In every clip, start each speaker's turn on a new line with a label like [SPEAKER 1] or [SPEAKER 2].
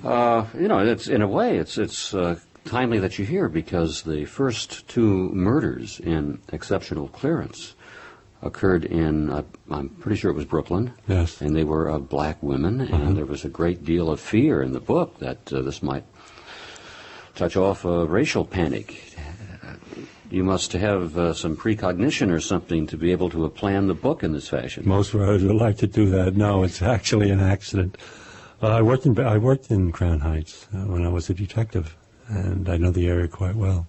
[SPEAKER 1] It's in a way, it's timely that you're here because the first two murders in exceptional clearance occurred in, I'm pretty sure it was Brooklyn.
[SPEAKER 2] Yes.
[SPEAKER 1] And they were black women, and there was a great deal of fear in the book that this might touch off a racial panic. You must have some precognition or something to be able to plan the book in this fashion.
[SPEAKER 2] Most writers would like to do that. No, it's actually an accident. I worked in Crown Heights when I was a detective, and I know the area quite well.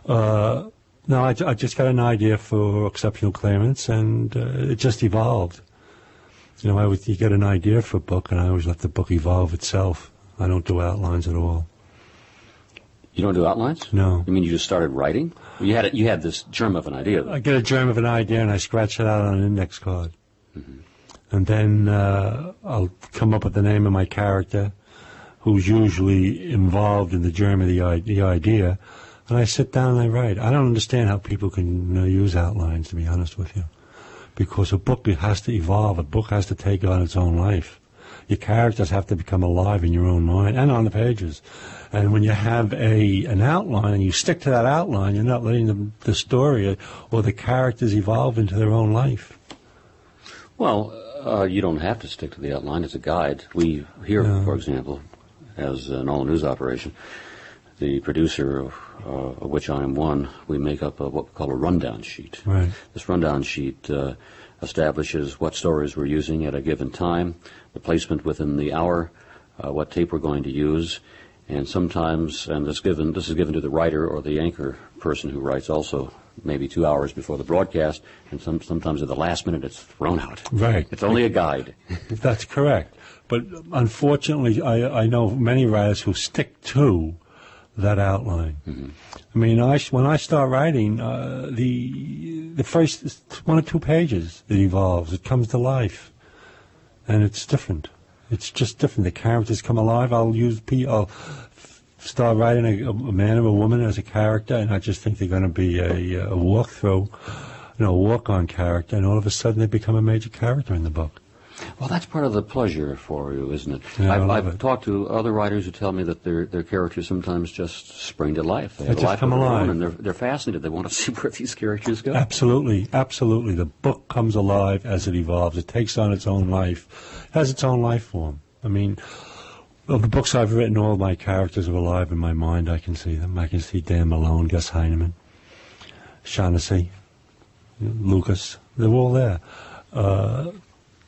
[SPEAKER 2] No, I just got an idea for exceptional clearance, and it just evolved. You get an idea for a book, and I always let the book evolve itself. I don't do outlines at all.
[SPEAKER 1] You don't do outlines?
[SPEAKER 2] No.
[SPEAKER 1] You mean you just started writing? You had this germ of an idea.
[SPEAKER 2] I get a germ of an idea, and I scratch it out on an index card. Mm-hmm. And then I'll come up with the name of my character, who's usually involved in the germ of the idea, and I sit down and I write. I don't understand how people can use outlines, to be honest with you, because a book has to evolve. A book has to take on its own life. Your characters have to become alive in your own mind and on the pages. And when you have an outline and you stick to that outline, you're not letting the story or the characters evolve into their own life.
[SPEAKER 1] Well, you don't have to stick to the outline. It's a guide. We here, for example, as an all-news operation, the producer, of which I am one, we make up what we call a rundown sheet.
[SPEAKER 2] Right.
[SPEAKER 1] This rundown sheet establishes what stories we're using at a given time, the placement within the hour, what tape we're going to use, and sometimes, and this is given to the writer or the anchor person who writes also, maybe 2 hours before the broadcast, and sometimes at the last minute it's thrown out.
[SPEAKER 2] Right.
[SPEAKER 1] It's only a guide.
[SPEAKER 2] That's correct. But unfortunately, I know many writers who stick to that outline. Mm-hmm. I mean, when I start writing, the first 1 or 2 pages, it evolves. It comes to life. And it's different. It's just different. The characters come alive. I'll start writing a man or a woman as a character, and I just think they're going to be a walkthrough, a walk-on character, and all of a sudden they become a major character in the book.
[SPEAKER 1] Well, that's part of the pleasure for you, isn't it?
[SPEAKER 2] Yeah,
[SPEAKER 1] I've talked to other writers who tell me that their characters sometimes just spring to life. They have
[SPEAKER 2] just come alive.
[SPEAKER 1] And they're fascinated. They want to see where these characters go.
[SPEAKER 2] Absolutely, absolutely. The book comes alive as it evolves. It takes on its own life. It has its own life form. I mean, of the books I've written, all my characters are alive in my mind. I can see them. I can see Dan Malone, Gus Heineman, Shaughnessy, Lucas. They're all there.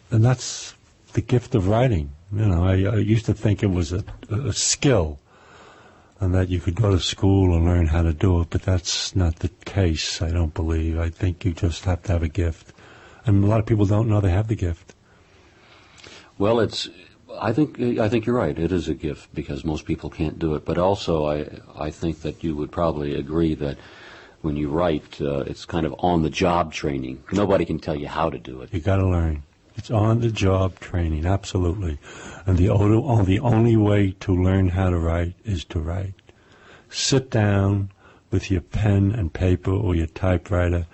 [SPEAKER 2] And that's the gift of writing. I used to think it was a skill and that you could go to school and learn how to do it, but that's not the case, I don't believe. I think you just have to have a gift. And a lot of people don't know they have the gift.
[SPEAKER 1] Well, I think you're right. It is a gift because most people can't do it. But also I think that you would probably agree that when you write, it's kind of on-the-job training. Nobody can tell you how to do it.
[SPEAKER 2] You got to learn. It's on-the-job training, absolutely. And the only way to learn how to write is to write. Sit down with your pen and paper or your typewriter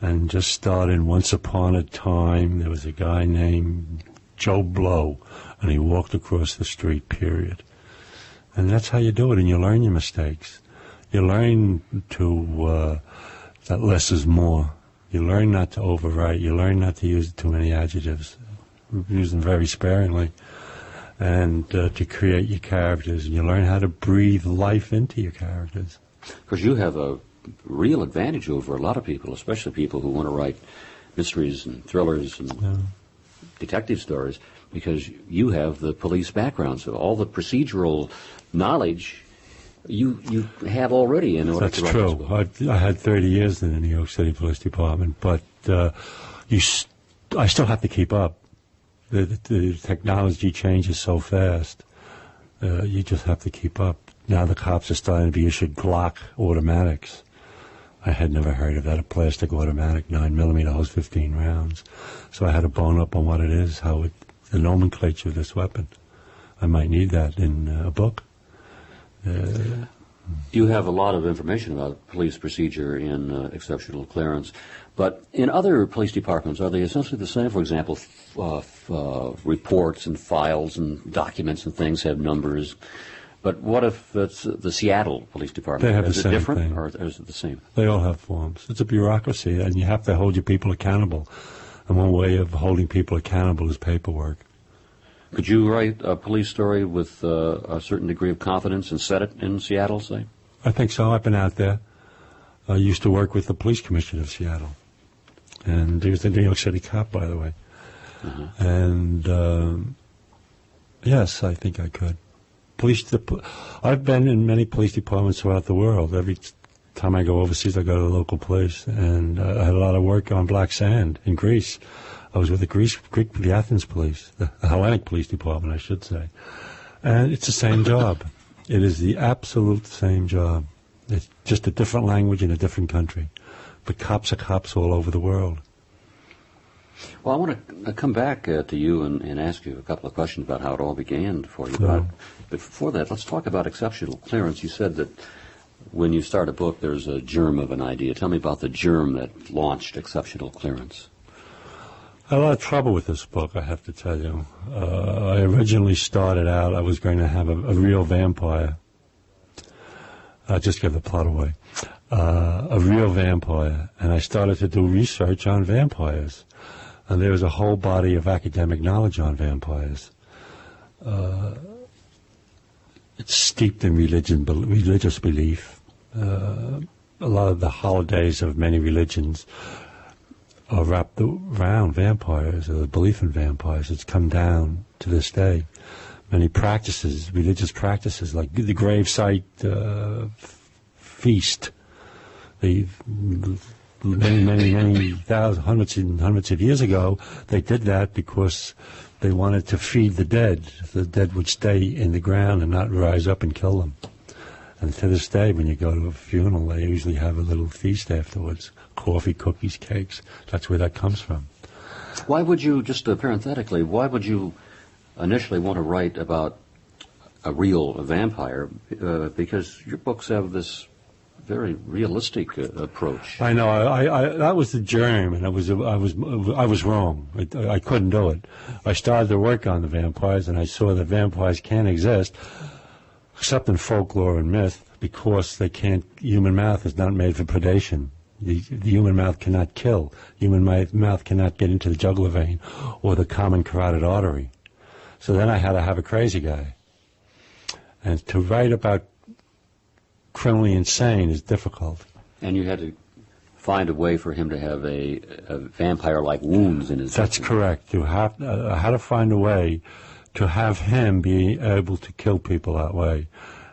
[SPEAKER 2] and just start in Once Upon a Time. There was a guy named Joe Blow, and he walked across the street, period. And that's how you do it, and you learn your mistakes. You learn that less is more. You learn not to overwrite. You learn not to use too many adjectives. Use them very sparingly. And to create your characters. And you learn how to breathe life into your characters.
[SPEAKER 1] Because you have a real advantage over a lot of people, especially people who want to write mysteries and thrillers and detective stories, because you have the police background. So all the procedural knowledge you have already in order to write this book.
[SPEAKER 2] That's true. I had 30 years in the New York City Police Department, but I still have to keep up. The technology changes so fast. You just have to keep up. Now the cops are starting to be issued Glock automatics. I had never heard of that, a plastic automatic, 9mm holds 15 rounds. So I had to bone up on what it is, the nomenclature of this weapon. I might need that in a book.
[SPEAKER 1] You have a lot of information about police procedure in exceptional clearance, but in other police departments, are they essentially the same? For example, reports and files and documents and things have numbers. But what if it's the Seattle Police Department?
[SPEAKER 2] They have
[SPEAKER 1] is
[SPEAKER 2] the
[SPEAKER 1] it
[SPEAKER 2] same
[SPEAKER 1] different,
[SPEAKER 2] thing.
[SPEAKER 1] or is it the same?
[SPEAKER 2] They all have forms. It's a bureaucracy, and you have to hold your people accountable. And one way of holding people accountable is paperwork.
[SPEAKER 1] Could you write a police story with a certain degree of confidence and set it in Seattle, say?
[SPEAKER 2] I think so. I've been out there. I used to work with the police commissioner of Seattle. And he was the New York City cop, by the way. And, yes, I think I could. I've been in many police departments throughout the world. Every time I go overseas, I go to the local police. And I had a lot of work on black sand in Greece. I was with the Athens police, the Hellenic police department, I should say. And it's the same job. It is the absolute same job. It's just a different language in a different country. But cops are cops all over the world.
[SPEAKER 1] Well, I want to come back to you and ask you a couple of questions about how it all began for you.
[SPEAKER 2] Sure.
[SPEAKER 1] But before that, let's talk about exceptional clearance. You said that when you start a book, there's a germ of an idea. Tell me about the germ that launched exceptional clearance.
[SPEAKER 2] I had a lot of trouble with this book, I have to tell you. I originally started out, I was going to have a real vampire. I'll just give the plot away. A real vampire. And I started to do research on vampires. And there was a whole body of academic knowledge on vampires. It's steeped in religious belief. A lot of the holidays of many religions are wrapped around vampires, or the belief in vampires. It's come down to this day. Many practices, religious practices, like the gravesite feast. Many thousands, hundreds of years ago, they did that because they wanted to feed the dead. The dead would stay in the ground and not rise up and kill them. And to this day, when you go to a funeral, they usually have a little feast afterwards. Coffee, cookies, cakes. That's where that comes from.
[SPEAKER 1] Why would you, just parenthetically, why would you initially want to write about a real vampire? Because your books have this very realistic approach.
[SPEAKER 2] I know. I that was the germ, and I was wrong. I couldn't do it. I started to work on the vampires, and I saw that vampires can't exist except in folklore and myth, because they can't. Human mouth is not made for predation. The human mouth cannot kill. Human mouth cannot get into the jugular vein or the common carotid artery. So then I had to have a crazy guy. And to write about criminally insane is difficult.
[SPEAKER 1] And you had to find a way for him to have a vampire-like wounds in his
[SPEAKER 2] That's
[SPEAKER 1] victim.
[SPEAKER 2] correct. I had to find a way to have him be able to kill people that way.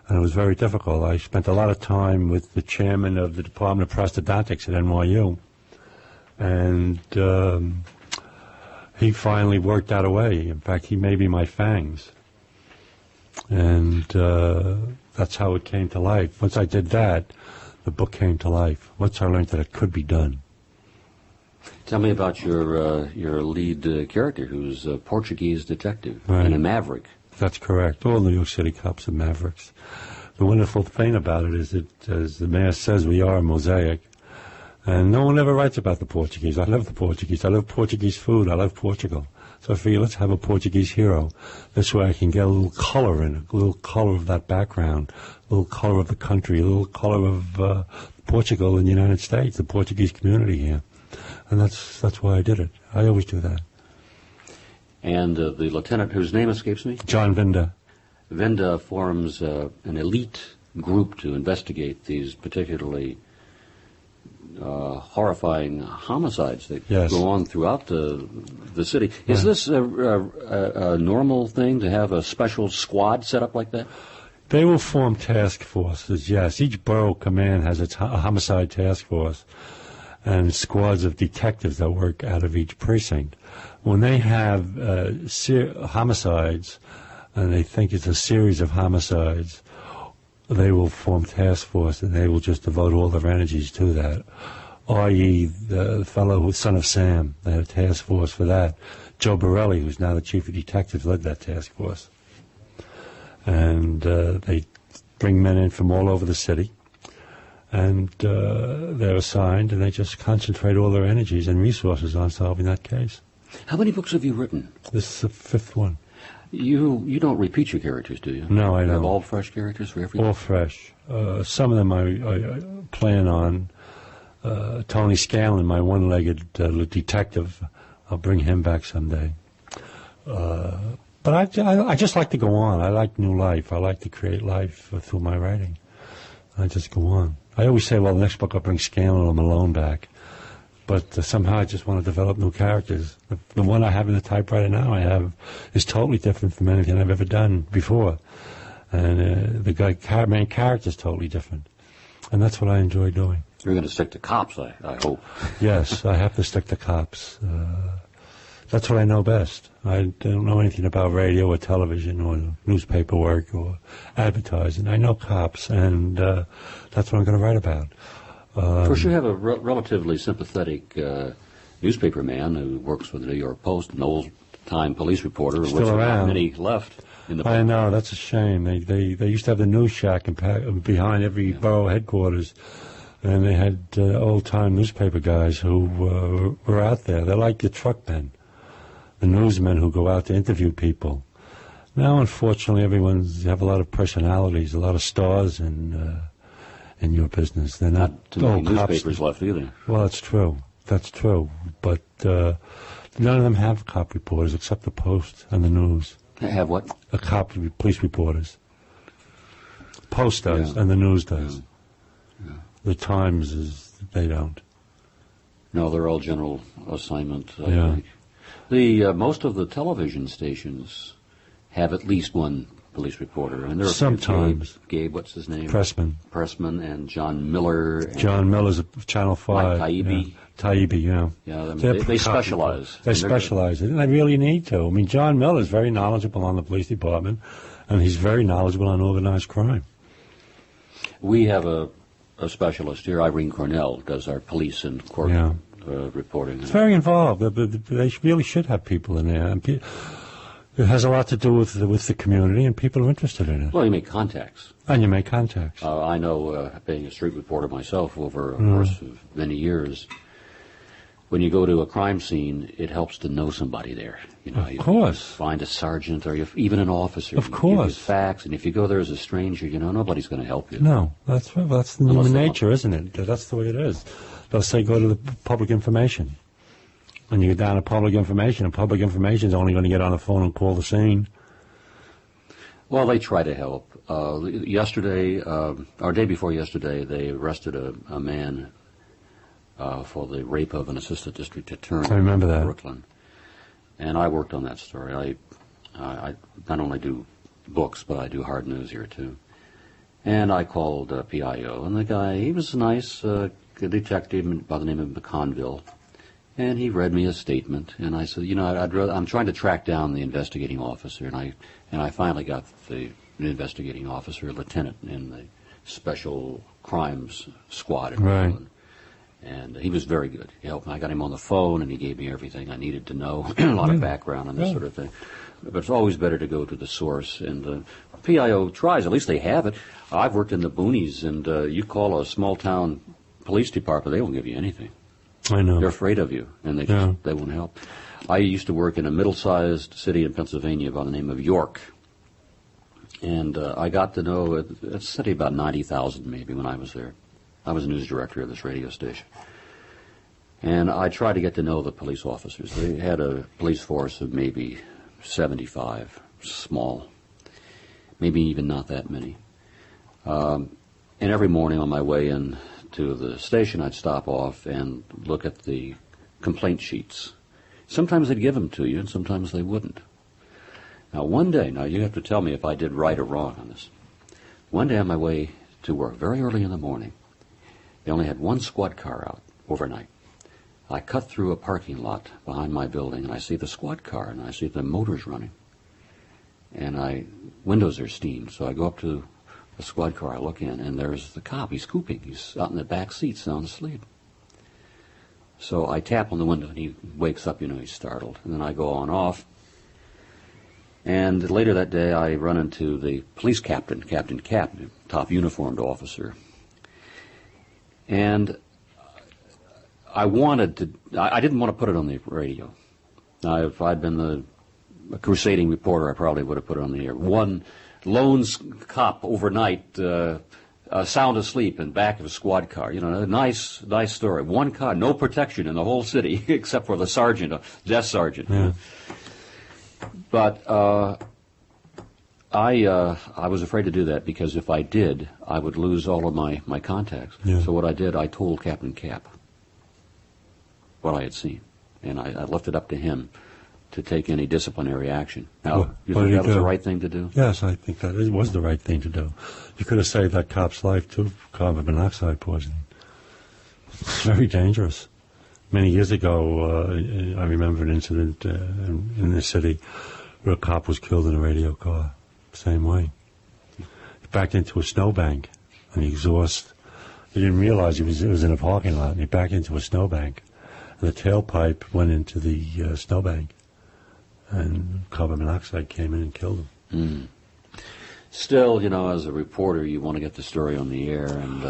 [SPEAKER 2] And it was very difficult. I spent a lot of time with the chairman of the Department of Prosthodontics at NYU. And he finally worked out a way. In fact, he made me my fangs. And that's how it came to life. Once I did that, the book came to life. Once I learned that it could be done.
[SPEAKER 1] Tell me about your lead character, who's a Portuguese detective
[SPEAKER 2] Right.
[SPEAKER 1] and a maverick.
[SPEAKER 2] That's correct. All New York City cops are mavericks. The wonderful thing about it is that, as the mayor says, we are a mosaic. And no one ever writes about the Portuguese. I love the Portuguese. I love Portuguese food. I love Portugal. So I figure let's have a Portuguese hero. This way I can get a little color in it, a little color of that background, a little color of the country, a little color of Portugal in the United States, the Portuguese community here. And that's why I did it. I always do that.
[SPEAKER 1] And the lieutenant, whose name escapes me?
[SPEAKER 2] John Vinda.
[SPEAKER 1] Vinda forms an elite group to investigate these particularly horrifying homicides that
[SPEAKER 2] Yes.
[SPEAKER 1] go on throughout the city. Is this a normal thing to have a special squad set up like that?
[SPEAKER 2] They will form task forces, yes. Each borough command has a homicide task force and squads of detectives that work out of each precinct. When they have homicides, and they think it's a series of homicides, they will form task force and they will just devote all their energies to that. i.e. the fellow who's son of Sam, they had a task force for that. Joe Borelli, who's now the chief of detectives, led that task force. And they bring men in from all over the city, and they're assigned, and they just concentrate all their energies and resources on solving that case.
[SPEAKER 1] How many books have you written?
[SPEAKER 2] This is the fifth one.
[SPEAKER 1] You don't repeat your characters, do you?
[SPEAKER 2] No, I
[SPEAKER 1] You have
[SPEAKER 2] don't.
[SPEAKER 1] all fresh characters for every
[SPEAKER 2] All fresh. Some of them I plan on. Tony Scanlon, my one-legged detective, I'll bring him back someday. But I just like to go on. I like new life. I like to create life through my writing. I just go on. I always say, well, the next book I'll bring Scanlon or Malone back. But somehow I just want to develop new characters. The one I have in the typewriter now I have is totally different from anything I've ever done before. And the main character is totally different. And that's what I enjoy doing.
[SPEAKER 1] You're going to stick to cops, I hope.
[SPEAKER 2] Yes, I have to stick to cops. That's what I know best. I don't know anything about radio or television or newspaper work or advertising. I know cops, and that's what I'm going to write about.
[SPEAKER 1] Of course, you have a relatively sympathetic newspaper man who works for the New York Post, an old-time police reporter,
[SPEAKER 2] Still
[SPEAKER 1] which there
[SPEAKER 2] around.
[SPEAKER 1] aren't many left in the book.
[SPEAKER 2] I know, that's a shame. They used to have the news shack behind every borough headquarters, and they had old-time newspaper guys who were out there. They're like the truckmen, the newsmen who go out to interview people. Now, unfortunately, you have a lot of personalities, a lot of stars in your business. They're not
[SPEAKER 1] too many
[SPEAKER 2] cops.
[SPEAKER 1] newspapers left either.
[SPEAKER 2] Well, that's true. That's true. But none of them have cop reporters except the Post and the News.
[SPEAKER 1] They have what?
[SPEAKER 2] Police reporters. Post does, and the News does.
[SPEAKER 1] Yeah.
[SPEAKER 2] The Times they don't.
[SPEAKER 1] No, they're all general assignment. I
[SPEAKER 2] Yeah.
[SPEAKER 1] think. The most of the television stations have at least one police reporter, and there are
[SPEAKER 2] Sometimes.
[SPEAKER 1] Gabe, what's his name?
[SPEAKER 2] Pressman.
[SPEAKER 1] And John Miller. And
[SPEAKER 2] John Miller's at Channel 5.
[SPEAKER 1] Mike Taibbi.
[SPEAKER 2] Yeah. Taibbi, yeah.
[SPEAKER 1] Yeah,
[SPEAKER 2] They're
[SPEAKER 1] they
[SPEAKER 2] cop
[SPEAKER 1] specialize.
[SPEAKER 2] They specialize, and they really need to. I mean, John Miller's very knowledgeable on the police department, and he's very knowledgeable on organized crime.
[SPEAKER 1] We have a specialist here, Irene Cornell, does our police and court reporting.
[SPEAKER 2] It's very involved. They really should have people in there. And it has a lot to do with the community, and people are interested in it.
[SPEAKER 1] Well, you make contacts.
[SPEAKER 2] And you make contacts.
[SPEAKER 1] I know, being a street reporter myself over a course of many years, when you go to a crime scene, it helps to know somebody there. You know,
[SPEAKER 2] Of course.
[SPEAKER 1] Find a sergeant or even an officer.
[SPEAKER 2] Of
[SPEAKER 1] You give
[SPEAKER 2] course.
[SPEAKER 1] his facts, and if you go there as a stranger, nobody's going to help you.
[SPEAKER 2] No, that's right. That's the
[SPEAKER 1] Unless
[SPEAKER 2] human
[SPEAKER 1] they
[SPEAKER 2] nature, isn't it? That's the way it is. They'll say go to the public information. When you get down to public information, and public information is only going to get on the phone and call the scene.
[SPEAKER 1] Well, they try to help. Yesterday, or day before yesterday, they arrested a man for the rape of an assistant district attorney
[SPEAKER 2] I remember
[SPEAKER 1] in
[SPEAKER 2] that.
[SPEAKER 1] Brooklyn. And I worked on that story. I not only do books, but I do hard news here, too. And I called PIO, and the guy, he was a nice detective by the name of McConville. And he read me a statement, and I said, I'm trying to track down the investigating officer, and I finally got the investigating officer, a lieutenant in the special crimes squad in
[SPEAKER 2] Right.
[SPEAKER 1] Brooklyn. And he was very good. He helped me. I got him on the phone, and he gave me everything I needed to know, a lot of background on this sort of thing. But it's always better to go to the source, and PIO tries. At least they have it. I've worked in the boonies, and you call a small-town police department, they won't give you anything.
[SPEAKER 2] I know.
[SPEAKER 1] They're afraid of you, and they won't help. I used to work in a middle-sized city in Pennsylvania by the name of York, and I got to know a city about 90,000 maybe when I was there. I was news director of this radio station, and I tried to get to know the police officers. They had a police force of maybe 75, small, maybe even not that many. And every morning on my way in to the station, I'd stop off and look at the complaint sheets. Sometimes they'd give them to you, and sometimes they wouldn't. Now, one day, you have to tell me if I did right or wrong on this. One day on my way to work, very early in the morning, they only had one squad car out overnight. I cut through a parking lot behind my building, and I see the squad car, and I see the motors running. And windows are steamed, so I go up to the squad car, I look in, and there's the cop. He's scooping. He's out in the back seat, sound asleep. So I tap on the window, and he wakes up, he's startled. And then I go on off. And later that day, I run into the police captain, Captain Cap, top uniformed officer. And I didn't want to put it on the radio. If I'd been a crusading reporter, I probably would have put it on the air. One lone cop overnight, sound asleep in back of a squad car. A nice story. One car, no protection in the whole city except for the sergeant, a desk sergeant.
[SPEAKER 2] Yeah.
[SPEAKER 1] But I was afraid to do that because if I did, I would lose all of my contacts.
[SPEAKER 2] Yeah.
[SPEAKER 1] So what I did, I told Captain Cap what I had seen, and I left it up to him to take any disciplinary action. Now, you think that was the right thing to do?
[SPEAKER 2] Yes, I think that it was the right thing to do. You could have saved that cop's life, too, carbon monoxide poisoning. It's very dangerous. Many years ago, I remember an incident in the city where a cop was killed in a radio car. Same way. He backed into a snowbank, and exhaust. He didn't realize it was in a parking lot, and he backed into a snowbank. And the tailpipe went into the snowbank, and carbon monoxide came in and killed him.
[SPEAKER 1] Still, as a reporter, you want to get the story on the air, and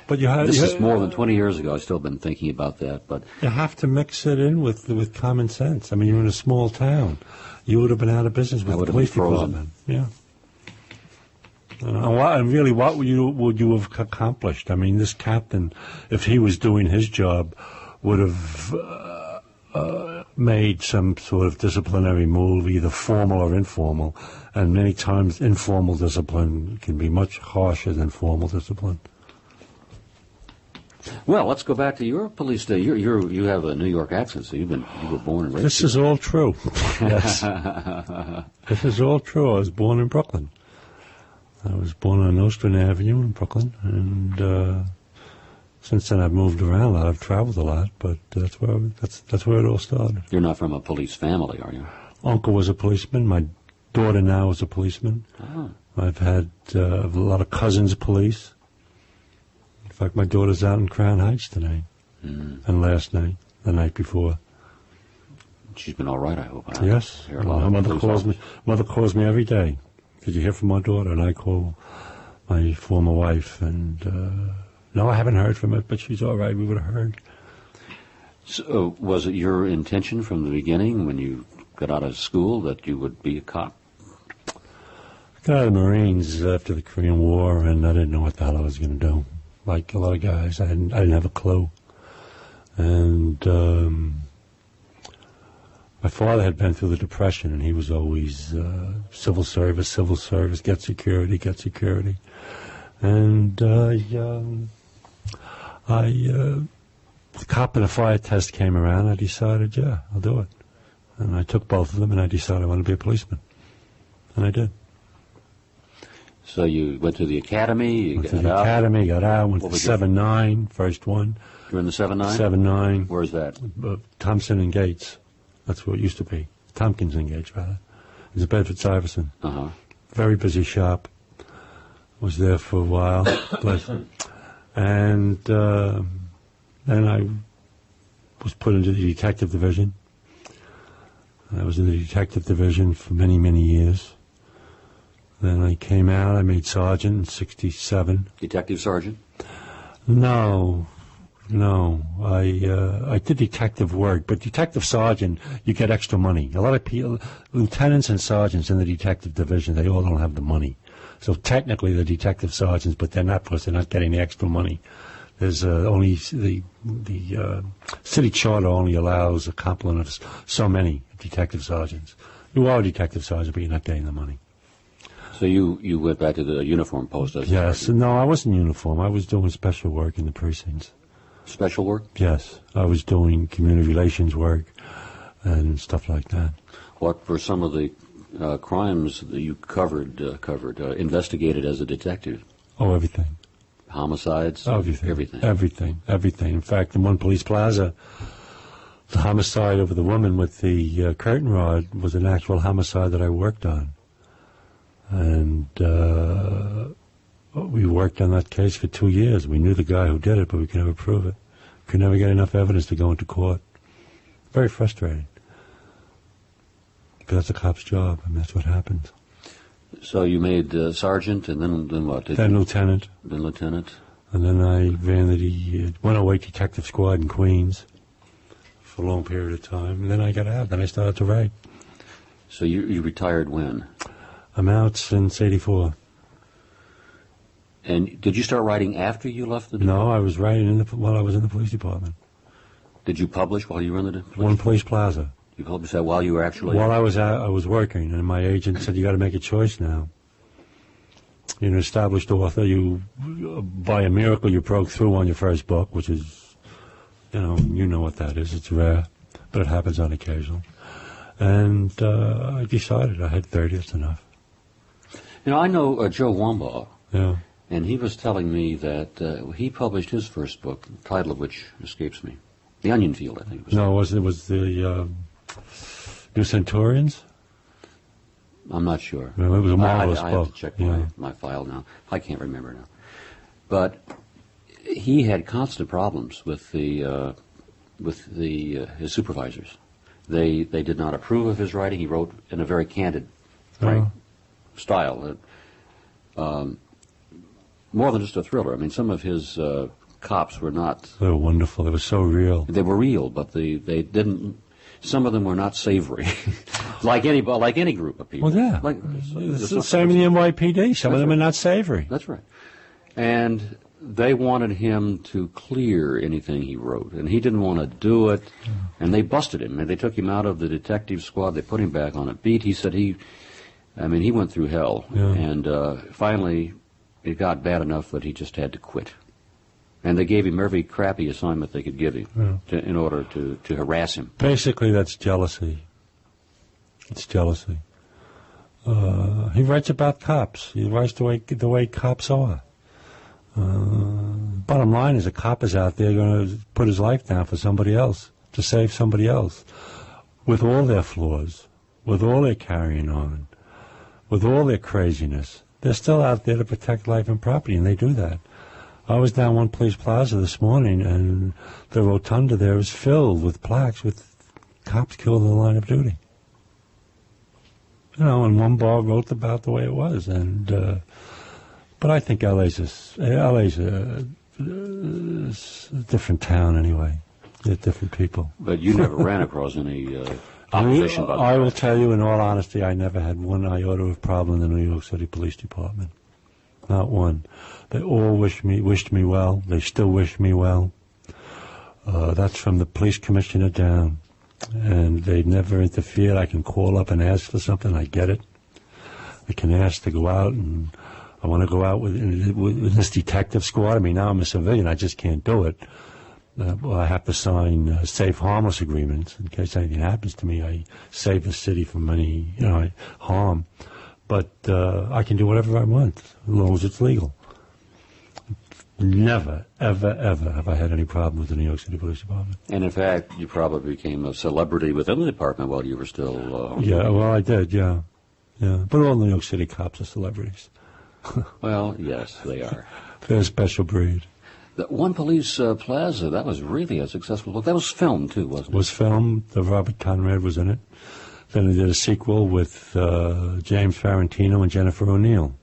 [SPEAKER 1] this is more than 20 years ago. I've still been thinking about that, but
[SPEAKER 2] you have to mix it in with common sense. I mean, you're in a small town. You would have been out of business with the police department. Yeah. What would you have accomplished? I mean, this captain, if he was doing his job, would have made some sort of disciplinary move, either formal or informal. And many times, informal discipline can be much harsher than formal discipline.
[SPEAKER 1] Well, let's go back to your police day. You have a New York accent, so you were born and raised.
[SPEAKER 2] This is all true. Yes. This is all true. I was born in Brooklyn. I was born on Nostrand Avenue in Brooklyn, and since then I've moved around a lot. I've traveled a lot, but that's where it all started.
[SPEAKER 1] You're not from a police family, are you?
[SPEAKER 2] Uncle was a policeman. My daughter now is a policeman.
[SPEAKER 1] Oh.
[SPEAKER 2] I've had a lot of cousins police. In fact, my daughter's out in Crown Heights tonight, and last night, the night before.
[SPEAKER 1] She's been all right, I hope.
[SPEAKER 2] Yes. Her mother calls me every day. Did you hear from my daughter? And I call my former wife, and no, I haven't heard from her, but she's all right. We would have heard.
[SPEAKER 1] So, was it your intention from the beginning, when you got out of school, that you would be a cop?
[SPEAKER 2] I got out of the Marines after the Korean War, and I didn't know what the hell I was going to do. Like a lot of guys, I didn't have a clue. And my father had been through the Depression, and he was always civil service, get security. And the cop and a fire test came around. I decided, yeah, I'll do it. And I took both of them, and I decided I want to be a policeman. And I did.
[SPEAKER 1] So you went to the academy,
[SPEAKER 2] went to the academy, got out, went to 7-9, first one.
[SPEAKER 1] You were in the 7-9?
[SPEAKER 2] 7-9.
[SPEAKER 1] Where's that?
[SPEAKER 2] Thompson and Gates. That's where it used to be. Tompkins and Gates, rather. It was Bedford-Stuyvesant.
[SPEAKER 1] Uh-huh.
[SPEAKER 2] Very busy shop. Was there for a while. And then I was put into the detective division. I was in the detective division for many, many years. Then I came out. I made sergeant in 1967.
[SPEAKER 1] Detective sergeant?
[SPEAKER 2] No. I did detective work, but detective sergeant, you get extra money. A lot of people, lieutenants and sergeants in the detective division, they all don't have the money. So technically they're detective sergeants, but they're not, because they're not getting the extra money. There's only the city charter only allows a complement of so many detective sergeants. You are a detective sergeant, but you're not getting the money.
[SPEAKER 1] So you went back to the uniform post as
[SPEAKER 2] Yes.
[SPEAKER 1] sergeant?
[SPEAKER 2] No, I wasn't in uniform. I was doing special work in the precincts.
[SPEAKER 1] Special work?
[SPEAKER 2] Yes. I was doing community relations work and stuff like that.
[SPEAKER 1] What were some of the crimes that you investigated as a detective?
[SPEAKER 2] Oh, everything.
[SPEAKER 1] Homicides?
[SPEAKER 2] Everything. In fact, in One Police Plaza, the homicide over the woman with the curtain rod was an actual homicide that I worked on. And we worked on that case for 2 years. We knew the guy who did it, but we could never prove it. Could never get enough evidence to go into court. Very frustrating. that's a cop's job. I mean, that's what happens.
[SPEAKER 1] So you made sergeant, and then what?
[SPEAKER 2] Then lieutenant.
[SPEAKER 1] Then lieutenant.
[SPEAKER 2] And then I ran the 108 Detective Squad in Queens for a long period of time. And then I got out. Then I started to write.
[SPEAKER 1] So you retired when?
[SPEAKER 2] I'm out since '84.
[SPEAKER 1] And did you start writing after you left the department?
[SPEAKER 2] No, I was writing while I was in the police department.
[SPEAKER 1] Did you publish while you were in the police?
[SPEAKER 2] One Police Plaza.
[SPEAKER 1] You published that while you were actually...
[SPEAKER 2] While I was out, I was working, and my agent said, you got to make a choice now. You're an established author. By a miracle, you broke through on your first book, which is, you know what that is. It's rare, but it happens on occasion. And I decided I had 30. That's enough.
[SPEAKER 1] I know Joe Wambaugh.
[SPEAKER 2] Yeah.
[SPEAKER 1] And he was telling me that he published his first book, the title of which escapes me. The Onion Field, I think.
[SPEAKER 2] No, it was the New Centaurians?
[SPEAKER 1] I'm not sure.
[SPEAKER 2] No, it was a marvelous
[SPEAKER 1] book. I have to check my file now. I can't remember now. But he had constant problems with his supervisors. They did not approve of his writing. He wrote in a very candid, frank style. More than just a thriller. I mean, some of his cops were not...
[SPEAKER 2] They were wonderful. They were so real.
[SPEAKER 1] They were real, but they didn't... Some of them were not savory, like any group of people.
[SPEAKER 2] Well, yeah. It's the same in the NYPD. Some of them are not savory.
[SPEAKER 1] That's right. And they wanted him to clear anything he wrote, and he didn't want to do it. And they busted him, and they took him out of the detective squad. They put him back on a beat. He said he went through hell, and finally it got bad enough that he just had to quit. And they gave him every crappy assignment they could give him in order to harass him.
[SPEAKER 2] Basically, that's jealousy. It's jealousy. He writes about cops. He writes the way cops are. Bottom line is, a cop is out there going to put his life down for somebody else, to save somebody else, with all their flaws, with all their carrying on, with all their craziness. They're still out there to protect life and property, and they do that. I was down One Police Plaza this morning, and the rotunda there is filled with plaques with cops killed in the line of duty. And Wambaugh wrote about the way it was, and but I think LA's a different town anyway. They're different people.
[SPEAKER 1] But you never ran across any opposition about that.
[SPEAKER 2] I will tell you, in all honesty, I never had one iota of problem in the New York City Police Department. Not one. They all wished me well. They still wish me well. That's from the police commissioner down. And they never interfered. I can call up and ask for something. I get it. I can ask to go out, and I want to go out with this detective squad. I mean, now I'm a civilian. I just can't do it. I have to sign safe harmless agreements in case anything happens to me. I save the city from any harm. But I can do whatever I want, as long as it's legal. Never, ever, ever have I had any problem with the New York City Police Department.
[SPEAKER 1] And in fact, you probably became a celebrity within the department while you were still...
[SPEAKER 2] Yeah, well, I did, yeah. But all New York City cops are celebrities.
[SPEAKER 1] Well, yes, they are.
[SPEAKER 2] They're a special breed.
[SPEAKER 1] The One Police Plaza, that was really a successful book. That was filmed, too, wasn't it?
[SPEAKER 2] It was filmed. Robert Conrad was in it. Then they did a sequel with James Farentino and Jennifer O'Neill.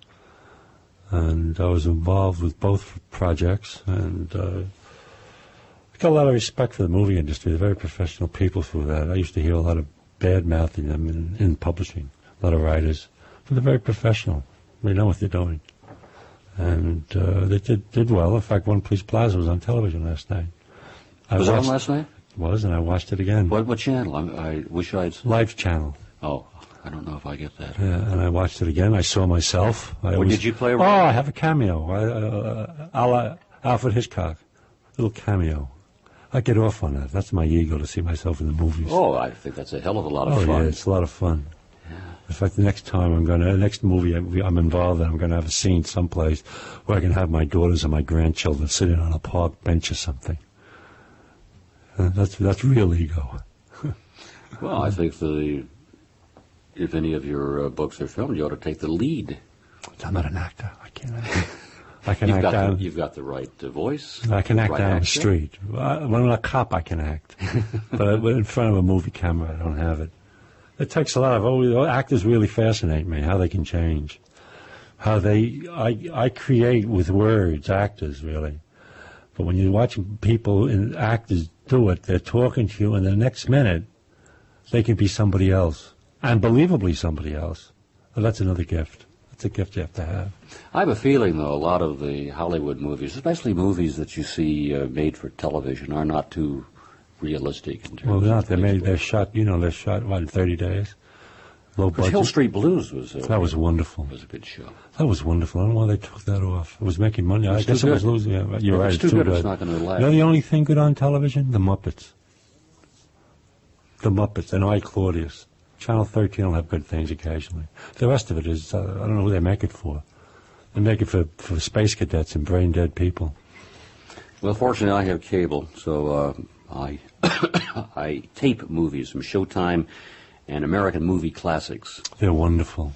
[SPEAKER 2] And I was involved with both projects. And I got a lot of respect for the movie industry. They're very professional people through that. I used to hear a lot of bad-mouthing them in publishing, a lot of writers. But they're very professional. They know what they're doing. And they did well. In fact, One Police Plaza was on television last night.
[SPEAKER 1] Was it on last night?
[SPEAKER 2] It was, and I watched it again.
[SPEAKER 1] What channel? I wish I'd...
[SPEAKER 2] Life Channel.
[SPEAKER 1] Oh, I don't know if I get that.
[SPEAKER 2] Yeah, and I watched it again. I saw myself.
[SPEAKER 1] Did you play a role?
[SPEAKER 2] Oh, I have a cameo. A la Alfred Hitchcock. Little cameo. I get off on that. That's my ego, to see myself in the movies.
[SPEAKER 1] Oh, I think that's a hell of a lot of fun.
[SPEAKER 2] Oh, yeah, it's a lot of fun.
[SPEAKER 1] Yeah.
[SPEAKER 2] In fact, the next movie I'm involved in, I'm going to have a scene someplace where I can have my daughters and my grandchildren sitting on a park bench or something. That's real ego.
[SPEAKER 1] Well, I think if any of your books are filmed, you ought to take the lead.
[SPEAKER 2] I'm not an actor. I can't act. I can act down.
[SPEAKER 1] You've got the right voice.
[SPEAKER 2] I can act down the street. When I'm a cop, I can act. But in front of a movie camera, I don't have it. It takes a lot of actors really fascinate me, how they can change. How I create with words, actors really. But when you're watching people and actors do it, they're talking to you, and the next minute, they can be somebody else. Unbelievably somebody else. Well, that's another gift. That's a gift you have to have.
[SPEAKER 1] I have a feeling, though, a lot of the Hollywood movies, especially movies that you see made for television, are not too realistic in terms
[SPEAKER 2] Well, they're not.
[SPEAKER 1] of
[SPEAKER 2] They're shot, what, in 30 days? Low budget.
[SPEAKER 1] Hill Street Blues was
[SPEAKER 2] that was wonderful.
[SPEAKER 1] Was a good show.
[SPEAKER 2] That was wonderful. I don't know why they took that off. It was making money. I guess it was losing. Yeah, you're right.
[SPEAKER 1] It's too good. It's not going to last.
[SPEAKER 2] You know the only thing good on television? The Muppets. The Muppets and I, Claudius. Channel 13 will have good things occasionally. The rest of it is, I don't know who they make it for. They make it for space cadets and brain-dead people.
[SPEAKER 1] Well, fortunately, I have cable, so I I tape movies from Showtime and American Movie Classics.
[SPEAKER 2] They're wonderful.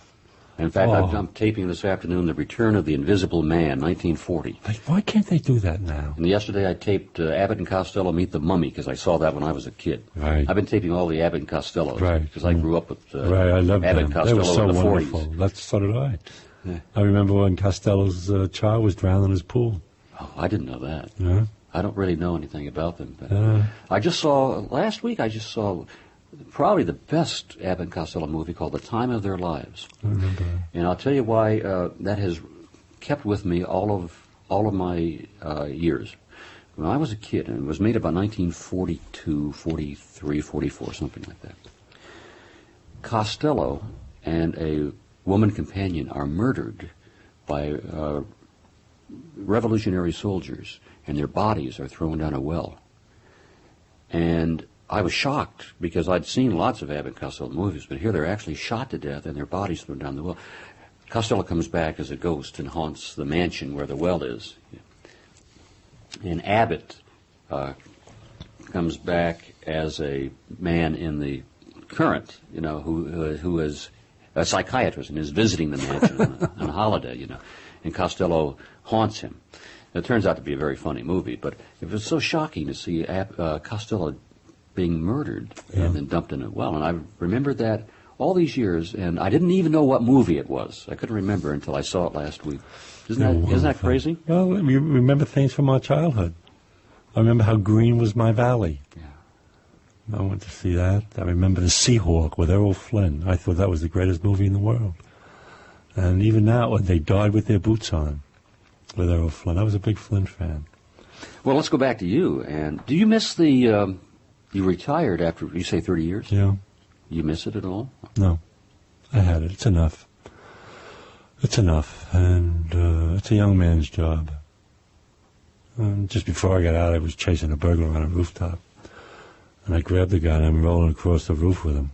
[SPEAKER 1] In fact, I'm taping this afternoon The Return of the Invisible Man, 1940.
[SPEAKER 2] Why can't they do that now?
[SPEAKER 1] And yesterday I taped Abbott and Costello Meet the Mummy, because I saw that when I was a kid.
[SPEAKER 2] Right.
[SPEAKER 1] I've been taping all the Abbott and Costellos, because I grew up with
[SPEAKER 2] I love
[SPEAKER 1] Abbott and Costello
[SPEAKER 2] they were so
[SPEAKER 1] in the
[SPEAKER 2] wonderful.
[SPEAKER 1] 40s.
[SPEAKER 2] So did I.
[SPEAKER 1] Yeah.
[SPEAKER 2] I remember when Costello's child was drowned in his pool.
[SPEAKER 1] Oh, I didn't know that.
[SPEAKER 2] Yeah.
[SPEAKER 1] I don't really know anything about them. But I just saw, last week I just saw probably the best Abbott and Costello movie called The Time of Their Lives.
[SPEAKER 2] I remember that.
[SPEAKER 1] And I'll tell you why that has kept with me all of my years. When I was a kid, and it was made about 1942, 43, 44, something like that. Costello and a woman companion are murdered by revolutionary soldiers, and their bodies are thrown down a well. And I was shocked, because I'd seen lots of Abbott and Costello movies, but here they're actually shot to death and their bodies thrown down the well. Costello comes back as a ghost and haunts the mansion where the well is. And Abbott comes back as a man in the current, who is a psychiatrist and is visiting the mansion on a holiday, and Costello haunts him. It turns out to be a very funny movie, but it was so shocking to see Costello being murdered and then dumped in a well. And I remembered that all these years, and I didn't even know what movie it was. I couldn't remember until I saw it last week. Isn't that crazy?
[SPEAKER 2] Well, we remember things from our childhood. I remember how green was my valley. Yeah. I went to see that. I remember The Seahawk with Errol Flynn. I thought that was the greatest movie in the world. And even now, they died with their boots on with Errol Flynn. I was a big Flynn fan.
[SPEAKER 1] Well, let's go back to you. And do you miss the... you retired after, you say, 30 years?
[SPEAKER 2] Yeah.
[SPEAKER 1] You miss it at all?
[SPEAKER 2] No. I had it. It's enough. It's enough. And it's a young man's job. Just before I got out, I was chasing a burglar on a rooftop. And I grabbed the guy and I'm rolling across the roof with him.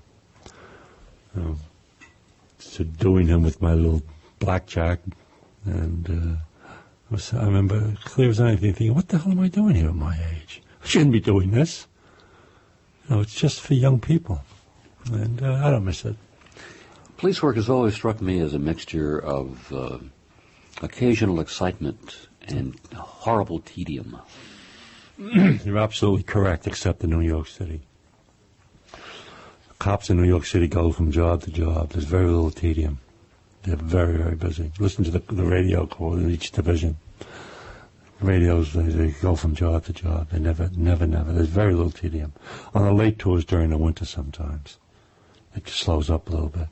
[SPEAKER 2] Subduing him with my little blackjack. And I remember clear as anything thinking, what the hell am I doing here at my age? I shouldn't be doing this. It's just for young people. And I don't miss it.
[SPEAKER 1] Police work has always struck me as a mixture of occasional excitement and horrible tedium.
[SPEAKER 2] You're absolutely correct, except in New York City. Cops in New York City go from job to job. There's very little tedium. They're very, very busy. Listen to the radio call in each division. Radios, they go from job to job. They never. There's very little tedium. On the late tours during the winter sometimes, it just slows up a little bit.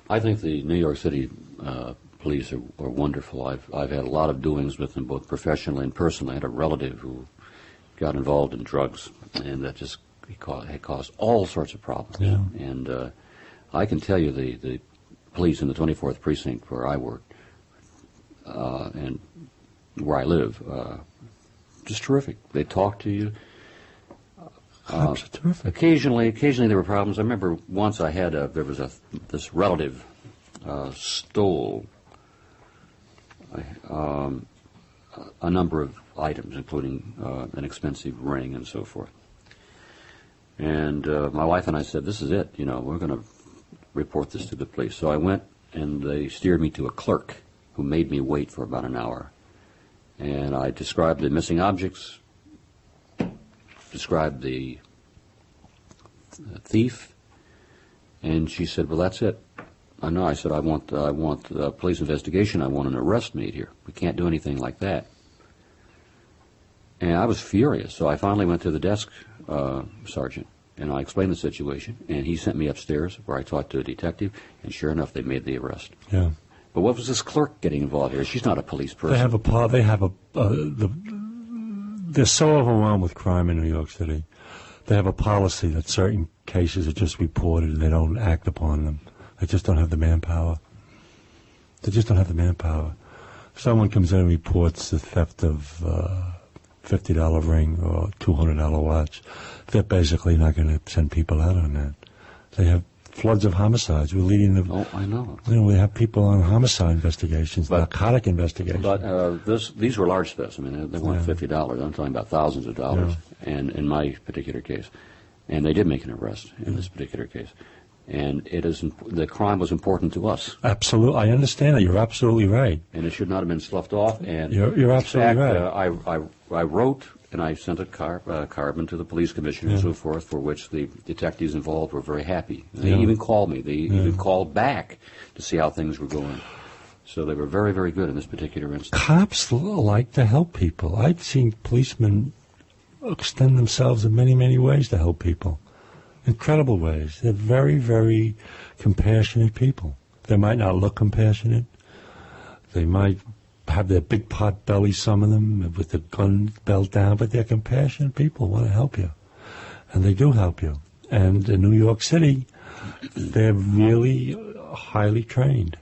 [SPEAKER 1] I think the New York City police are wonderful. I've had a lot of doings with them, both professionally and personally. I had a relative who got involved in drugs, and that just had caused all sorts of problems.
[SPEAKER 2] Yeah.
[SPEAKER 1] And I can tell you the police in the 24th precinct where I worked and where I live, just terrific. They talk to you.
[SPEAKER 2] Cops are terrific.
[SPEAKER 1] Occasionally there were problems. I remember once I had this relative stole a number of items, including an expensive ring and so forth. And my wife and I said, "This is it. We're going to report this to the police." So I went, and they steered me to a clerk who made me wait for about an hour. And I described the missing objects, described the thief, And she said, well, that's it. I know. I said, I want a police investigation. I want an arrest made here. We can't do anything like that. And I was furious. So I finally went to the desk sergeant, and I explained the situation. And he sent me upstairs where I talked to a detective. And sure enough, they made the arrest.
[SPEAKER 2] Yeah.
[SPEAKER 1] But what was this clerk getting involved here? She's not a police person.
[SPEAKER 2] They're so overwhelmed with crime in New York City. They have a policy that certain cases are just reported and they don't act upon them. They just don't have the manpower. They just don't have the manpower. If someone comes in and reports the theft of $50 ring or $200 watch, they're basically not going to send people out on that. They have floods of homicides. We're leading the...
[SPEAKER 1] Oh, I know.
[SPEAKER 2] We have people on homicide investigations, narcotic investigations.
[SPEAKER 1] But these were large thefts. I mean, they weren't $50. I'm talking about thousands of dollars. Yeah. And in my particular case, and they did make an arrest in this particular case. And the crime was important to us.
[SPEAKER 2] Absolutely, I understand that. You're absolutely right.
[SPEAKER 1] And it should not have been sloughed off. And
[SPEAKER 2] you're absolutely
[SPEAKER 1] right. I wrote and I sent a carbon to the police commissioner and so forth, for which the detectives involved were very happy. They even called me. They even called back to see how things were going. So they were very, very good in this particular instance.
[SPEAKER 2] Cops like to help people. I've seen policemen extend themselves in many, many ways to help people. Incredible ways. They're very, very compassionate people. They might not look compassionate. They might have their big pot belly, some of them, with the gun belt down, but they're compassionate people, want to help you. And they do help you. And in New York City, they're really highly trained.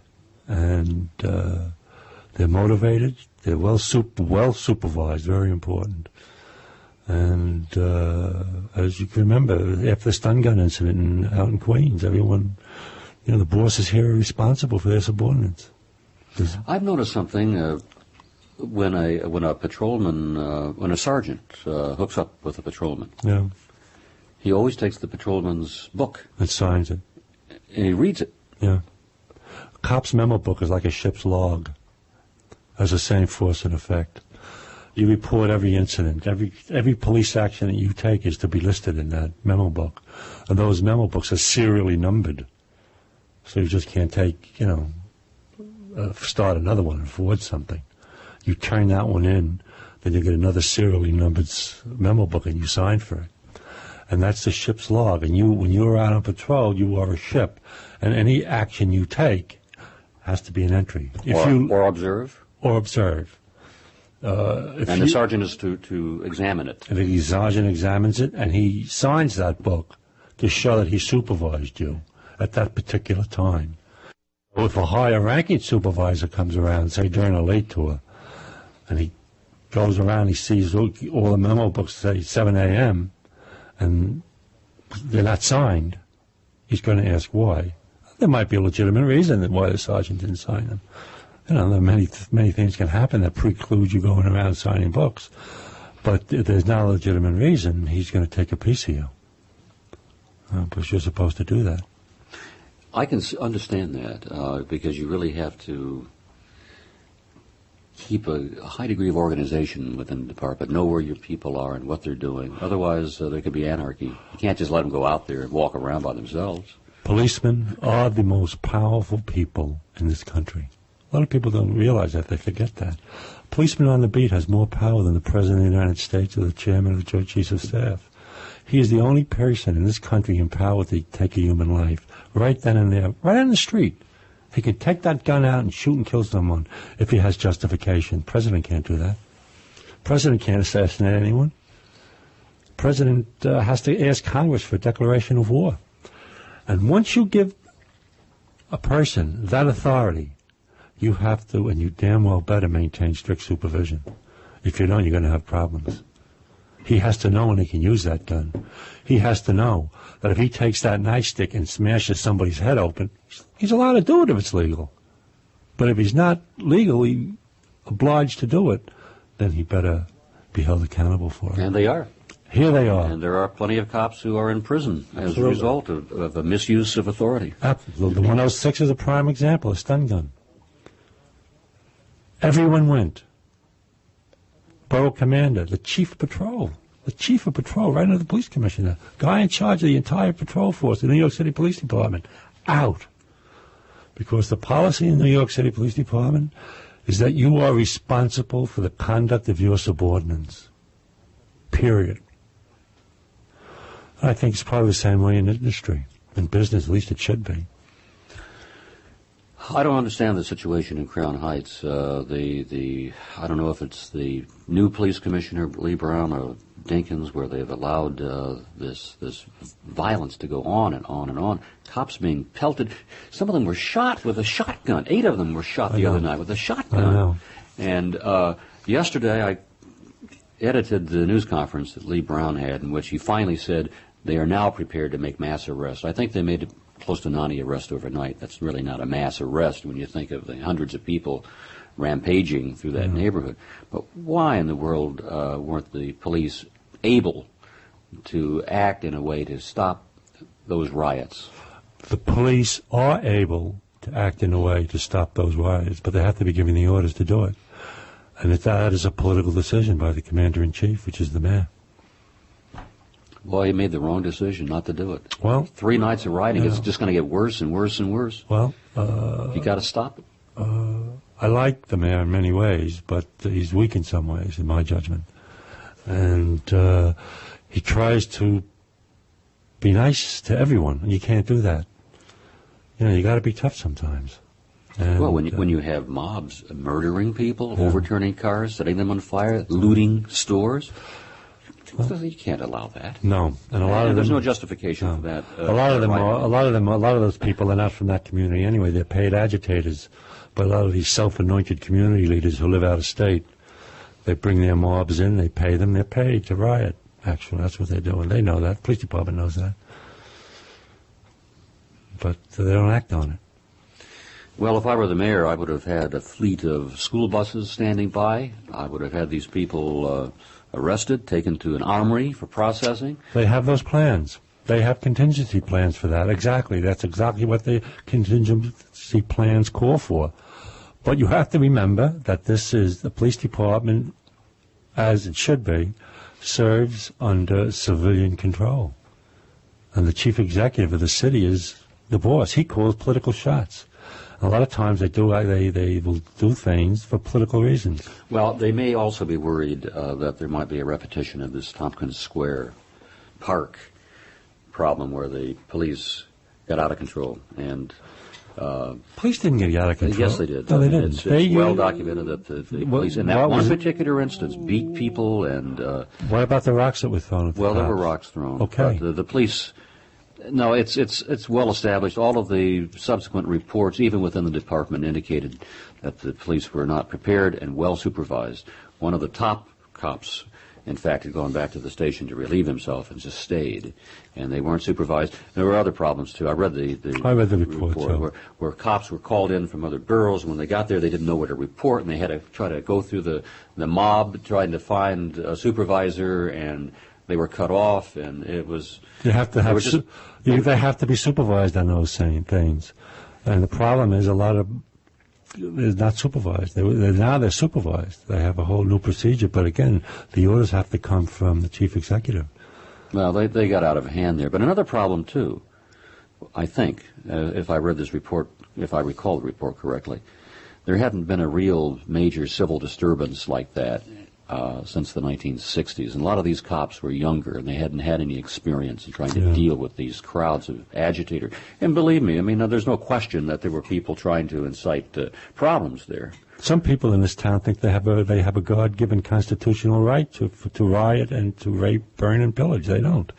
[SPEAKER 2] And they're motivated. They're well supervised, very important. And as you can remember, after the stun gun incident out in Queens, everyone, the bosses here are responsible for their subordinates.
[SPEAKER 1] I've noticed something when a patrolman, when a sergeant hooks up with a patrolman.
[SPEAKER 2] Yeah.
[SPEAKER 1] He always takes the patrolman's book
[SPEAKER 2] and signs it,
[SPEAKER 1] and he reads it.
[SPEAKER 2] Yeah. A cop's memo book is like a ship's log. Has the same force and effect. You report every incident, every police action that you take is to be listed in that memo book, and those memo books are serially numbered. So you just can't take, start another one and forward something. You turn that one in, then you get another serially numbered memo book and you sign for it. And that's the ship's log. And when you're out on patrol, you are a ship. And any action you take has to be an entry.
[SPEAKER 1] Or observe.
[SPEAKER 2] Or observe.
[SPEAKER 1] And the sergeant is to examine it.
[SPEAKER 2] And the sergeant examines it, and he signs that book to show that he supervised you at that particular time. If a higher-ranking supervisor comes around, say during a late tour, and he goes around, he sees all the memo books say 7 a.m., and they're not signed, he's going to ask why. There might be a legitimate reason why the sergeant didn't sign them. There are many things can happen that preclude you going around signing books. But if there's not a legitimate reason, he's going to take a piece of you. Because you're supposed to do that.
[SPEAKER 1] I can understand that because you really have to keep a high degree of organization within the department, know where your people are and what they're doing. Otherwise, there could be anarchy. You can't just let them go out there and walk around by themselves.
[SPEAKER 2] Policemen are the most powerful people in this country. A lot of people don't realize that. They forget that. A policeman on the beat has more power than the President of the United States or the Chairman of the Joint Chiefs of Staff. He is the only person in this country empowered to take a human life right then and there, right on the street. He can take that gun out and shoot and kill someone if he has justification. The President can't do that. The President can't assassinate anyone. The President has to ask Congress for a declaration of war. And once you give a person that authority, you have to, and you damn well better maintain strict supervision. If you don't, you're going to have problems. He has to know when he can use that gun. He has to know that if he takes that nightstick and smashes somebody's head open, he's allowed to do it if it's legal. But if he's not legally obliged to do it, then he better be held accountable for it.
[SPEAKER 1] And they are.
[SPEAKER 2] Here they are.
[SPEAKER 1] And there are plenty of cops who are in prison as a result of a misuse of authority.
[SPEAKER 2] Absolutely. The 106 is a prime example, a stun gun. Everyone went. Borough commander, the chief patrol, The chief of patrol, right under the police commissioner, guy in charge of the entire patrol force, the New York City Police Department, out. Because the policy in the New York City Police Department is that you are responsible for the conduct of your subordinates. Period. I think it's probably the same way in industry. In business, at least it should be.
[SPEAKER 1] I don't understand the situation in Crown Heights. I don't know if it's the new police commissioner, Lee Brown, or Dinkins, where they've allowed this violence to go on and on and on. Cops being pelted. Some of them were shot with a shotgun. 8 of them were shot the other night with a shotgun.
[SPEAKER 2] I know.
[SPEAKER 1] And yesterday I edited the news conference that Lee Brown had, in which he finally said they are now prepared to make mass arrests. I think they made close to 90 arrests overnight. That's really not a mass arrest when you think of the hundreds of people rampaging through that neighborhood. But why in the world weren't the police able to act in a way to stop those riots?
[SPEAKER 2] The police are able to act in a way to stop those riots, but they have to be given the orders to do it. And that is a political decision by the commander-in-chief, which is the mayor.
[SPEAKER 1] Well, he made the wrong decision not to do it.
[SPEAKER 2] Well,
[SPEAKER 1] 3 nights of rioting, it's just going to get worse and worse and worse.
[SPEAKER 2] Well,
[SPEAKER 1] you got to stop it.
[SPEAKER 2] I like the mayor in many ways, but he's weak in some ways, in my judgment. And he tries to be nice to everyone, and you can't do that. You know, you got to be tough sometimes. And,
[SPEAKER 1] well, when you have mobs murdering people, overturning cars, setting them on fire, looting stores, you can't allow that.
[SPEAKER 2] No, and a lot of them,
[SPEAKER 1] there's no justification for that.
[SPEAKER 2] A lot of those people are not from that community anyway. They're paid agitators by a lot of these self-anointed community leaders who live out of state. They bring their mobs in, they pay them, they're paid to riot. Actually, that's what they're doing. They know that. Police department knows that. But they don't act on it.
[SPEAKER 1] Well, if I were the mayor, I would have had a fleet of school buses standing by. I would have had these people arrested, taken to an armory for processing.
[SPEAKER 2] They have those plans. They have contingency plans for that. Exactly. That's exactly what the contingency plans call for. But you have to remember that this is the police department, as it should be, serves under civilian control. And the chief executive of the city is the boss. He calls political shots. A lot of times they will do things for political reasons.
[SPEAKER 1] Well, they may also be worried that there might be a repetition of this Tompkins Square Park problem where the police got out of control. And
[SPEAKER 2] police didn't get out of control.
[SPEAKER 1] Yes, they did.
[SPEAKER 2] No, they didn't.
[SPEAKER 1] It's well documented that the police, in that one particular instance, beat people. And
[SPEAKER 2] what about the rocks that were thrown at the cops?
[SPEAKER 1] There were rocks thrown.
[SPEAKER 2] Okay.
[SPEAKER 1] But the police. No, it's well established. All of the subsequent reports, even within the department, indicated that the police were not prepared and well supervised. One of the top cops, in fact, had gone back to the station to relieve himself and just stayed, and they weren't supervised. There were other problems too. I read the report where cops were called in from other boroughs, and when they got there, they didn't know where to report, and they had to try to go through the mob trying to find a supervisor, and they were cut off, and it was.
[SPEAKER 2] They have to be supervised on those same things, and the problem is a lot of they're not supervised. Now they're supervised. They have a whole new procedure, but again, the orders have to come from the chief executive.
[SPEAKER 1] Well, they got out of hand there. But another problem too, I think, if I read this report, if I recall the report correctly, there hadn't been a real major civil disturbance like that since the 1960s. And a lot of these cops were younger, and they hadn't had any experience in trying to deal with these crowds of agitators. And believe me, I mean, there's no question that there were people trying to incite problems there.
[SPEAKER 2] Some people in this town think they have a God-given constitutional right to riot and to rape, burn, and pillage. They don't.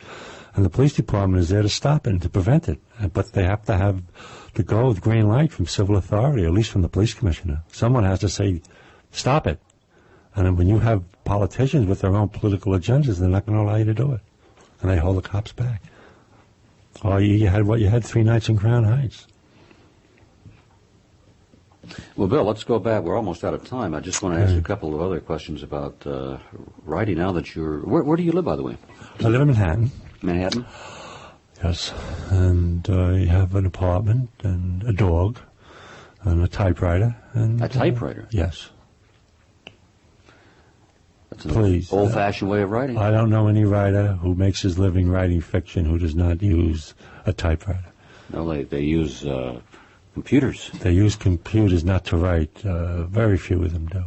[SPEAKER 2] And the police department is there to stop it and to prevent it. But they have to have the green light from civil authority, at least from the police commissioner. Someone has to say, stop it. And then when you have politicians with their own political agendas, they're not going to allow you to do it. And they hold the cops back. Oh, you had 3 nights in Crown Heights.
[SPEAKER 1] Well, Bill, let's go back. We're almost out of time. I just want to ask you a couple of other questions about writing. Now that you're... Where do you live, by the way?
[SPEAKER 2] I live in Manhattan.
[SPEAKER 1] Manhattan?
[SPEAKER 2] Yes. And you have an apartment and a dog and a typewriter. And,
[SPEAKER 1] a typewriter?
[SPEAKER 2] Yes. Please.
[SPEAKER 1] Old-fashioned way of writing.
[SPEAKER 2] I don't know any writer who makes his living writing fiction who does not use a typewriter.
[SPEAKER 1] No, they use computers.
[SPEAKER 2] They use computers not to write. Very few of them do.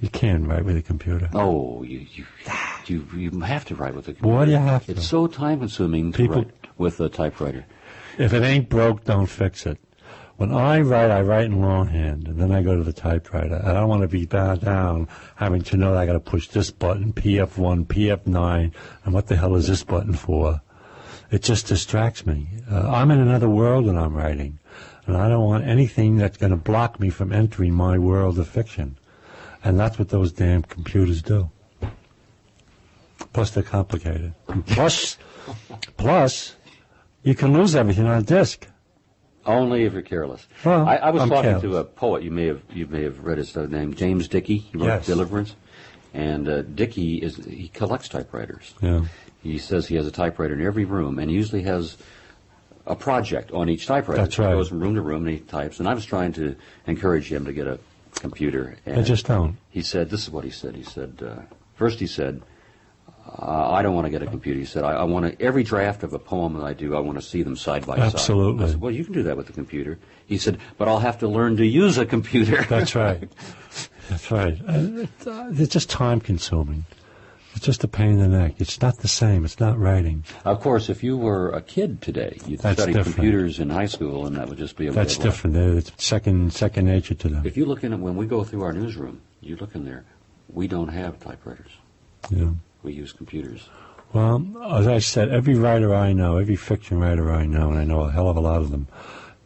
[SPEAKER 2] You can't write with a computer.
[SPEAKER 1] Oh, you have to write with a computer.
[SPEAKER 2] Why do you have to?
[SPEAKER 1] It's so time-consuming to write with a typewriter.
[SPEAKER 2] If it ain't broke, don't fix it. When I write in longhand, and then I go to the typewriter. I don't want to be bound down having to know that I got to push this button, PF1, PF9, and what the hell is this button for? It just distracts me. I'm in another world when I'm writing, and I don't want anything that's going to block me from entering my world of fiction. And that's what those damn computers do. Plus, they're complicated. Plus, you can lose everything on a disk.
[SPEAKER 1] Only if you're careless.
[SPEAKER 2] Well,
[SPEAKER 1] I was talking
[SPEAKER 2] careless
[SPEAKER 1] to a poet. You may have read his name, James Dickey. He wrote
[SPEAKER 2] Yes.
[SPEAKER 1] Deliverance, and Dickey he collects typewriters.
[SPEAKER 2] Yeah.
[SPEAKER 1] He says he has a typewriter in every room, and he usually has a project on each typewriter.
[SPEAKER 2] That's right.
[SPEAKER 1] He goes from room to room and he types. And I was trying to encourage him to get a computer. And
[SPEAKER 2] They just don't.
[SPEAKER 1] He said, this is what he said. He said, first he said, I don't want to get a computer. He said, I want to, every draft of a poem that I do, I want to see them side by side.
[SPEAKER 2] Absolutely.
[SPEAKER 1] I said, well, you can do that with the computer. He said, but I'll have to learn to use a computer.
[SPEAKER 2] That's right. That's right. It's just time-consuming. It's just a pain in the neck. It's not the same. It's not writing.
[SPEAKER 1] Of course, if you were a kid today, you'd
[SPEAKER 2] That's
[SPEAKER 1] study
[SPEAKER 2] different.
[SPEAKER 1] computers in high school, and that would just be a way
[SPEAKER 2] That's
[SPEAKER 1] of life.
[SPEAKER 2] different. It's second nature to them.
[SPEAKER 1] If you look in it, when we go through our newsroom, you look in there, we don't have typewriters.
[SPEAKER 2] Yeah.
[SPEAKER 1] We use computers.
[SPEAKER 2] Well, as I said, every writer I know, every fiction writer I know, and I know a hell of a lot of them,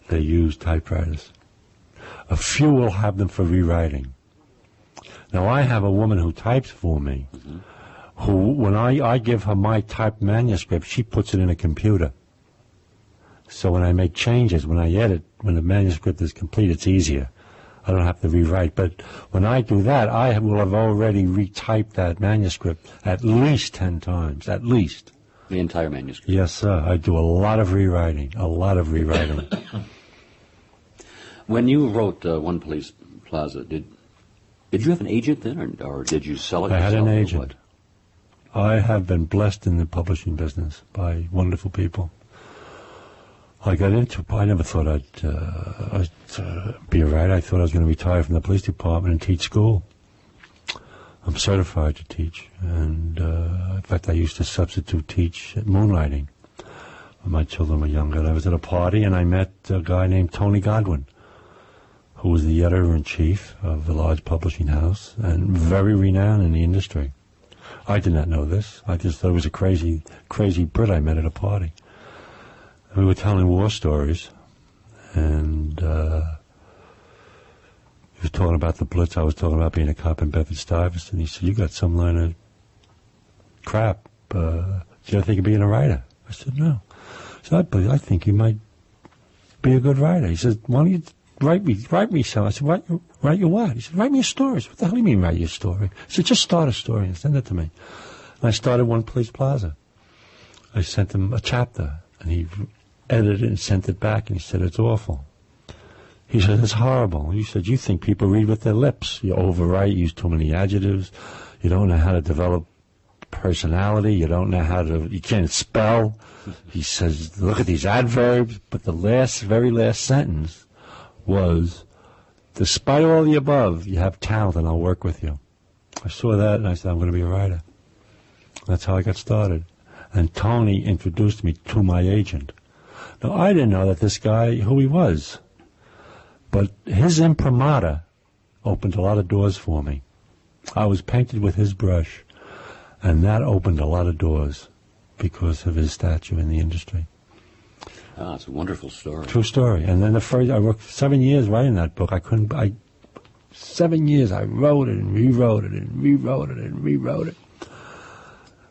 [SPEAKER 2] they use typewriters. A few will have them for rewriting. Now, I have a woman who types for me, who, when I give her my typed manuscript, she puts it in a computer. So when I make changes, when I edit, when the manuscript is complete, it's easier. I don't have to rewrite. But when I do that, I will have already retyped that manuscript at least 10 times, at least.
[SPEAKER 1] The entire manuscript.
[SPEAKER 2] Yes, sir. I do a lot of rewriting,
[SPEAKER 1] When you wrote One Police Plaza, did you have an agent then, or did you sell it
[SPEAKER 2] I
[SPEAKER 1] yourself?
[SPEAKER 2] had an
[SPEAKER 1] or
[SPEAKER 2] agent. I have been blessed in the publishing business by wonderful people. I never thought I'd be a writer. I thought I was going to retire from the police department and teach school. I'm certified to teach, and in fact, I used to substitute teach at moonlighting when my children were younger. And I was at a party, and I met a guy named Tony Godwin, who was the editor-in-chief of a large publishing house and very renowned in the industry. I did not know this. I just thought it was a crazy Brit I met at a party. We were telling war stories, and he was talking about the Blitz. I was talking about being a cop in Bedford-Stuyvesant. He said, "You got some line of crap. Do you ever think of being a writer?" I said, "No." So I think you might be a good writer. He said, "Why don't you write me some?" I said, "Write you what?" He said, "Write me a story." I said, "What the hell do you mean write you a story?" He said, "Just start a story and send it to me." And I started One Police Plaza. I sent him a chapter, and he edited it and sent it back, and he said, "It's awful." He said, "It's horrible." He said, "You think people read with their lips. You overwrite, use too many adjectives. You don't know how to develop personality. You can't spell." He says, "Look at these adverbs." But the very last sentence was, "Despite all the above, you have talent and I'll work with you." I saw that and I said, "I'm going to be a writer." That's how I got started. And Tony introduced me to my agent. Now, I didn't know that this guy, who he was, but his imprimatur opened a lot of doors for me. I was painted with his brush, and that opened a lot of doors because of his stature in the industry.
[SPEAKER 1] Ah, it's a wonderful story.
[SPEAKER 2] True story. And then I worked 7 years writing that book. 7 years I wrote it and rewrote it and rewrote it and rewrote it.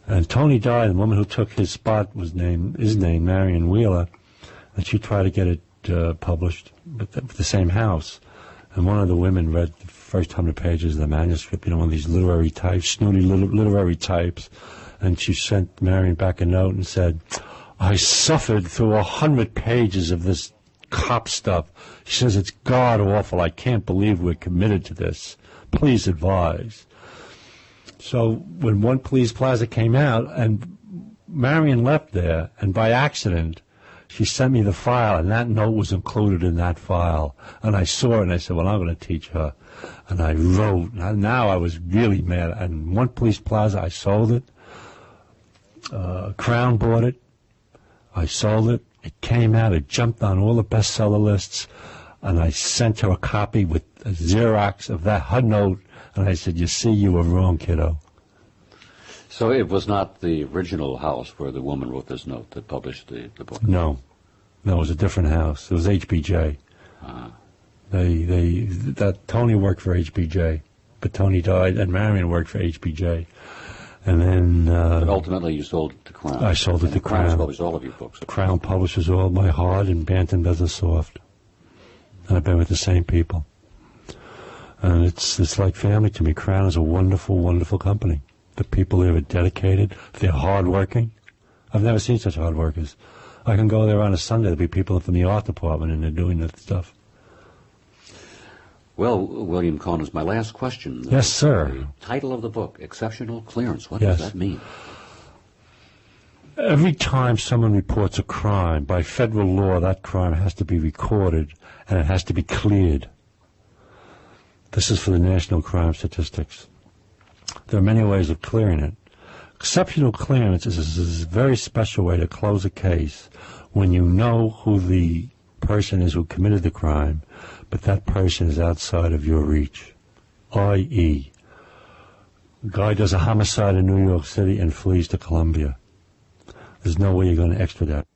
[SPEAKER 2] And Tony died. The woman who took his spot is named Marion Wheeler, and she tried to get it published with the same house. And one of the women read the first 100 pages of the manuscript, one of these literary types, snooty literary types, and she sent Marion back a note and said, "I suffered through 100 pages of this cop stuff." She says, "It's god-awful. I can't believe we're committed to this. Please advise." So when One Police Plaza came out, and Marion left there, and by accident, she sent me the file, and that note was included in that file. And I saw it, and I said, well, I'm going to teach her. And I wrote. Now I was really mad. And One Police Plaza, I sold it. Crown bought it. I sold it. It came out. It jumped on all the bestseller lists. And I sent her a copy with a Xerox of that, her note. And I said, you see, you were wrong, kiddo.
[SPEAKER 1] So it was not the original house where the woman wrote this note that published the book?
[SPEAKER 2] No. No, it was a different house. It was HBJ. Tony worked for HBJ, but Tony died, and Marion worked for HBJ. And then...
[SPEAKER 1] but ultimately you sold it to Crown.
[SPEAKER 2] I sold it to Crown.
[SPEAKER 1] Crown published all of your books.
[SPEAKER 2] Crown publishes all my hard, and Bantam does the soft. And I've been with the same people. And it's like family to me. Crown is a wonderful, wonderful company. The people there are dedicated. They're hardworking. I've never seen such hard workers. I can go there on a Sunday. There'll be people from the art department, and they're doing that stuff.
[SPEAKER 1] Well, William Caunitz, my last question.
[SPEAKER 2] Yes, sir.
[SPEAKER 1] The title of the book, Exceptional Clearance. What does that mean?
[SPEAKER 2] Every time someone reports a crime, by federal law, that crime has to be recorded, and it has to be cleared. This is for the national crime statistics. There are many ways of clearing it. Exceptional clearance is a very special way to close a case when you know who the person is who committed the crime, but that person is outside of your reach. I.e., a guy does a homicide in New York City and flees to Colombia. There's no way you're going to extradite.